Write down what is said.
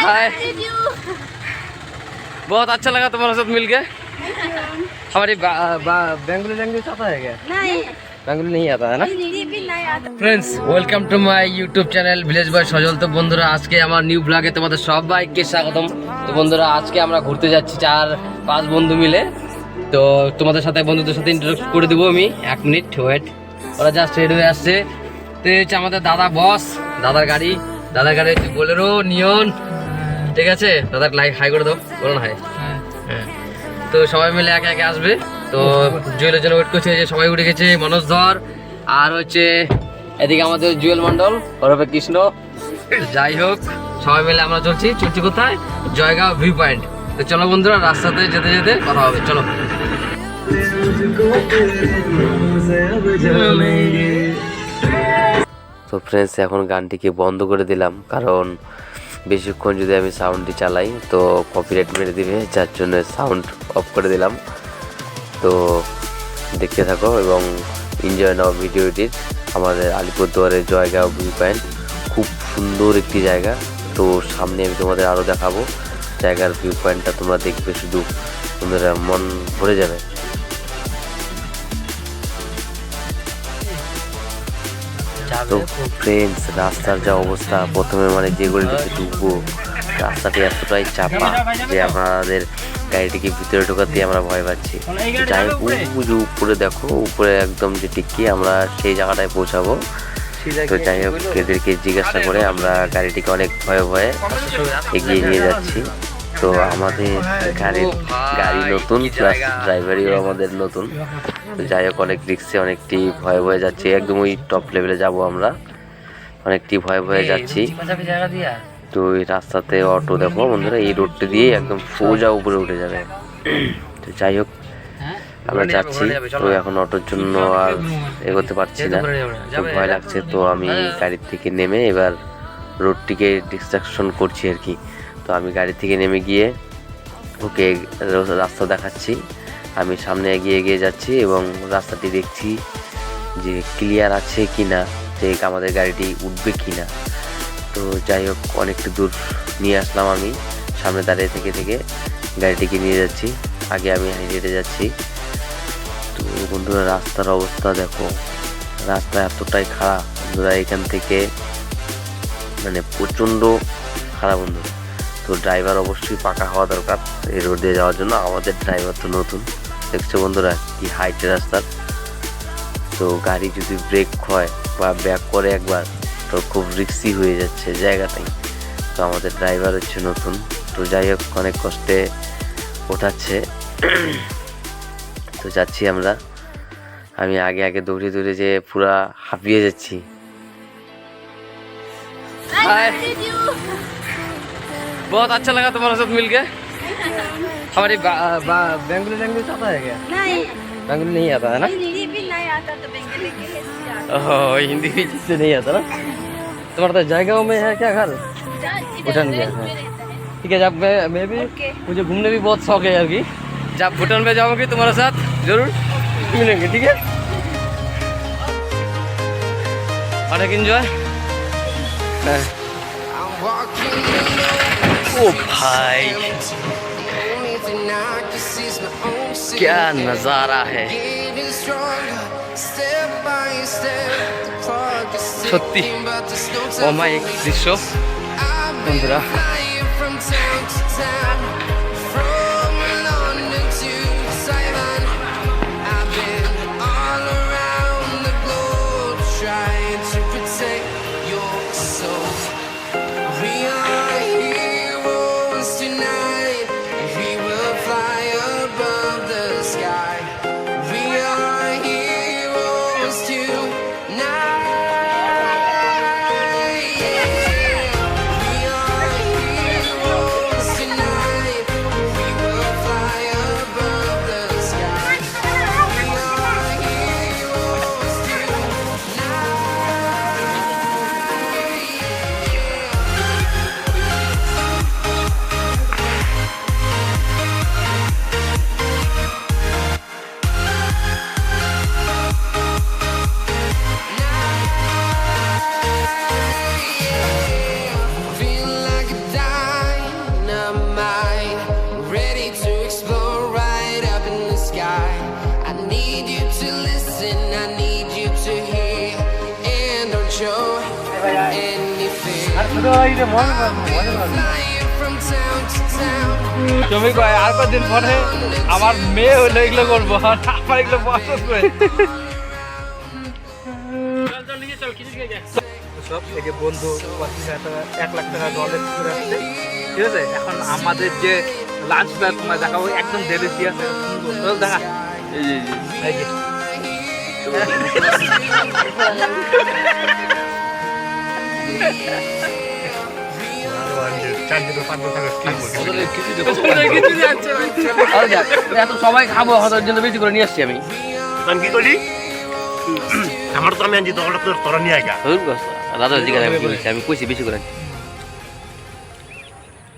हाय, बहुत अच्छा लगा तुम्हारे साथ मिलके। हमारी बेंगलुरु लैंग्वेज आता है क्या? नहीं, বেঙ্গলি नहीं आता है ना। Friends, welcome to my YouTube channel village boy Sajal. তো বন্ধুরা, আজকে আমার নিউ ব্লগে তোমাদের সবাইকে স্বাগতম। তো বন্ধুরা, আজকে আমরা ঘুরতে যাচ্ছি 4-5 বন্ধু মিলে। তো তোমাদের সাথে বন্ধুদের সাথে ইন্ট্রোডিউস করে দেবো আমি। 1 মিনিট ওয়েট, ওরা জাস্ট রেডি হয়ে আসছে। তো এই হচ্ছে আমাদের দাদা বস, দাদার গাড়ি হচ্ছে বোলেরো নিয়ন। ঠিক আছে, দাদার লাইক হাই করে দাও, বলো না হাই। হ্যাঁ, তো সবাই মিলে একে একে আসবে। তো জুয়েলের জন্য ওয়েট করছে, যে সবাই উঠে গেছে। মনোজ ধর আর হচ্ছে এদিকে আমাদের জুয়েল মন্ডল, ওরফে কৃষ্ণ। যাই হোক, সবাই মিলে আমরা চলছি কোথায়? Jaigaon view point. তো চলো বন্ধুরা, রাস্তাতে যেতে যেতে কথা হবে, চলো। তো ফ্রেন্ডস, এখন গানটিকে বন্ধ করে দিলাম, কারণ বেশিক্ষণ যদি আমি সাউন্ডটি চালাই তো কপিরাইট মেরে দিবে, যার জন্য সাউন্ড অফ করে দিলাম। তো দেখতে থাকো এবং এনজয় নাও ভিডিওটির। আমাদের আলিপুরদুয়ারের জয়গাঁও ভিউ পয়েন্ট খুব সুন্দর একটি জায়গা। তো সামনে আমি তোমাদের আরও দেখাবো জায়গার ভিউ পয়েন্টটা, তোমরা দেখবে শুধু তোমাদের মন ভরে যাবে। তো ফ্রেন্ডস, রাস্তার যা অবস্থা, প্রথমে মানে যে গলিটিতে ঢুকবো, রাস্তাটি এতটাই চাপা যে আমাদের গাড়িটিকে ভিতরে ঢোকাতে আমরা ভয় পাচ্ছি। যাই হোক, উপরে দেখো, উপরে একদম যে টিকি আমরা সেই জায়গাটায় পৌঁছাবো। তো যাই হোক, এদেরকে জিজ্ঞাসা করে আমরা গাড়িটিকে অনেক ভয়ে ভয়ে এগিয়ে নিয়ে যাচ্ছি। তো আমাদের গাড়ি নতুন, প্লাস ড্রাইভারিও আমাদের নতুন। তো যাই হোক, অনেক রিক্সে অনেকটি ভয়ে ভয়ে যাচ্ছি, একদম ওই টপ লেভেলে যাব আমরা, অনেকটি ভয়ে ভয়ে যাচ্ছি। তো এই রাস্তাতে অটো দেখো বন্ধুরা, এই রোডটি দিয়ে একদম সোজা উপরে উঠে যাবে। তো যাই হোক, আমরা যাচ্ছি। তো এখন অটোর জন্য আর এগোতে পারছি না, খুব ভয় লাগছে। তো আমি গাড়ির থেকে নেমে এবার রোডটিকে ডিস্ট্রাকশন করছি আর কি। তো আমি গাড়ি থেকে নেমে গিয়ে ওকে রাস্তা দেখাচ্ছি, আমি সামনে এগিয়ে যাচ্ছি এবং রাস্তাটি দেখছি যে ক্লিয়ার আছে কি না, যে আমাদের গাড়িটি উঠবে কি না। তো যাই হোক, অনেকটা দূর নিয়ে আসলাম আমি, সামনে দাঁড়িয়ে থেকে গাড়িটিকে নিয়ে যাচ্ছি। আগে আমি হেঁটে যাচ্ছি। তো বন্ধুরা, রাস্তার অবস্থা দেখো, রাস্তা এতটাই খারাপ বন্ধুরা, এখান থেকে মানে প্রচণ্ড খারাপ বন্ধুরা। তো ড্রাইভার অবশ্যই পাকা হওয়া দরকার এই রোড দিয়ে যাওয়ার জন্য। আমাদের ড্রাইভার তো নতুন, দেখছো বন্ধুরা কি হাইটের রাস্তা। তো গাড়ি যদি ব্রেক হয় বা ব্যাক করে একবার, তো খুব রিস্কি হয়ে যাচ্ছে জায়গাটাই। তো আমাদের ড্রাইভার হচ্ছে নতুন। তো যাই হোক, অনেক কষ্টে ওঠাচ্ছে। তো যাচ্ছি আমরা, আমি আগে দৌড়ে যে পুরা হাঁপিয়ে যাচ্ছি। बहुत अच्छा लगा तुम्हारे साथ मिलके। हमारी बेंगलुरु लैंग्वेज आता है क्या? नहीं, बेंगलुरु नहीं आता है ना। हिंदी भी नहीं आता तो बेंगलुरु हिंदी भी जिससे नहीं आता ना। तुम्हारा तो जयगांव में है क्या घर? भूटान में है। ठीक है, जब मैं भी मुझे घूमने भी बहुत शौक है यार की। जब भूटान में जाऊँगी तुम्हारे साथ जरूर मिलेंगे, ठीक है। अनेक एंजॉय। ओ भाई, क्या नजारा है সত্যি অমায়িক দৃশ্য বন্ধুরা। তুমি কয় আর কদিন পরে আমার মেয়ে হলে এগুলো করবো আমার এগুলো পছন্দ করে সব এই যে বন্ধু 1 লাখ টাকা ডলার করে আসছে ঠিক আছে এখন আমাদের যে লাঞ্চটা তোমার দেখাবো একদম ডেলিসি আছে সুন্দর দেখা এই যে এত সবাই খাবো ওদের জন্য বেশি করে নিয়ে আসছি আমি আমি কি করি আমার তো আমি আনছি তোরা নিয়ে আইগা দাদা জিজ্ঞাসা আমি কইছি বেশি করে